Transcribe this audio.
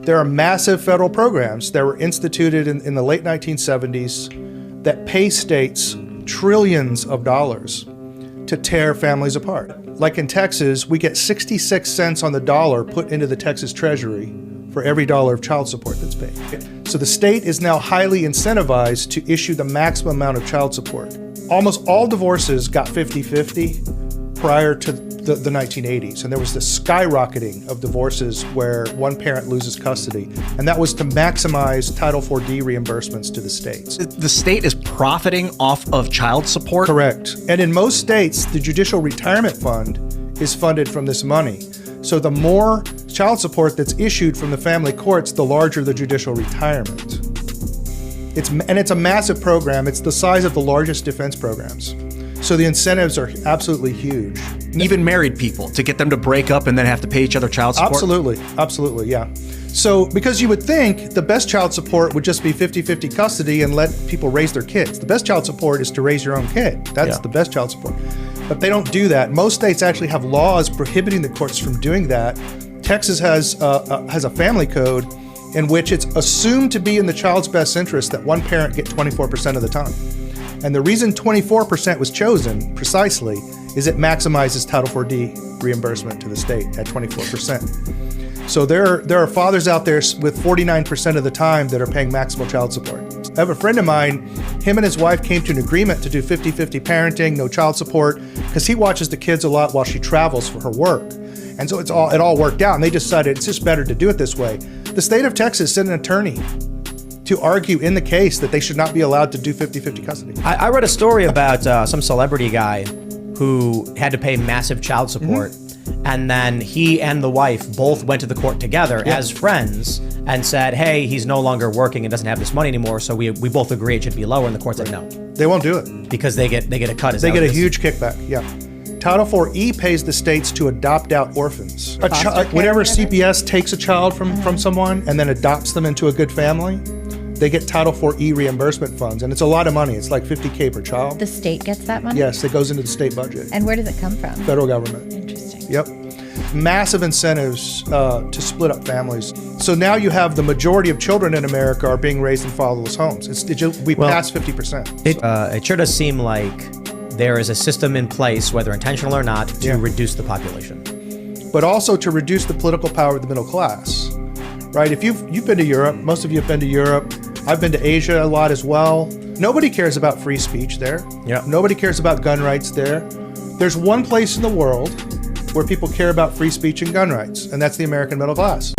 There are massive federal programs that were instituted in the late 1970s that pay states trillions of dollars to tear families apart. Like in Texas, we get 66 cents on the dollar put into the Texas Treasury for every dollar of child support that's paid. So the state is now highly incentivized to issue the maximum amount of child support. Almost all divorces got 50-50 prior to the 1980s, and there was this skyrocketing of divorces where one parent loses custody, and that was to maximize Title IV-D reimbursements to the states. The state is profiting off of child support? Correct. And in most states, the Judicial Retirement Fund is funded from this money. So the more child support that's issued from the family courts, the larger the judicial retirement. It's a massive program. It's the size of the largest defense programs. So the incentives are absolutely huge. Even married people, to get them to break up and then have to pay each other child support? Absolutely, absolutely, yeah. So, because you would think the best child support would just be 50-50 custody and let people raise their kids. The best child support is to raise your own kid. That's the best child support. But they don't do that. Most states actually have laws prohibiting the courts from doing that. Texas has a family code in which it's assumed to be in the child's best interest that one parent get 24% of the time. And the reason 24% was chosen, precisely, is it maximizes Title IV-D reimbursement to the state at 24%. So there are fathers out there with 49% of the time that are paying maximal child support. I have a friend of mine, him and his wife came to an agreement to do 50-50 parenting, no child support, because he watches the kids a lot while she travels for her work. And so it all worked out, and they decided it's just better to do it this way. The state of Texas sent an attorney to argue in the case that they should not be allowed to do 50-50 custody. I read a story about some celebrity guy who had to pay massive child support, and then he and the wife both went to the court together as friends and said, hey, he's no longer working and doesn't have this money anymore, so we both agree it should be lower, and the court said no. They won't do it. Because they get a cut. They get a huge kickback, yeah. Title IV-E pays the states to adopt out orphans. Whenever CPS takes a child from someone and then adopts them into a good family, they get Title IV-E reimbursement funds, and it's a lot of money. It's like $50K per child. The state gets that money? Yes, it goes into the state budget. And where does it come from? Federal government. Interesting. Yep. Massive incentives to split up families. So now you have the majority of children in America are being raised in fatherless homes. We passed 50%. It sure does seem like there is a system in place, whether intentional or not, to reduce the population. But also to reduce the political power of the middle class. Right? If you've been to Europe, most of you have been to Europe. I've been to Asia a lot as well. Nobody cares about free speech there. Yeah. Nobody cares about gun rights there. There's one place in the world where people care about free speech and gun rights, and that's the American middle class.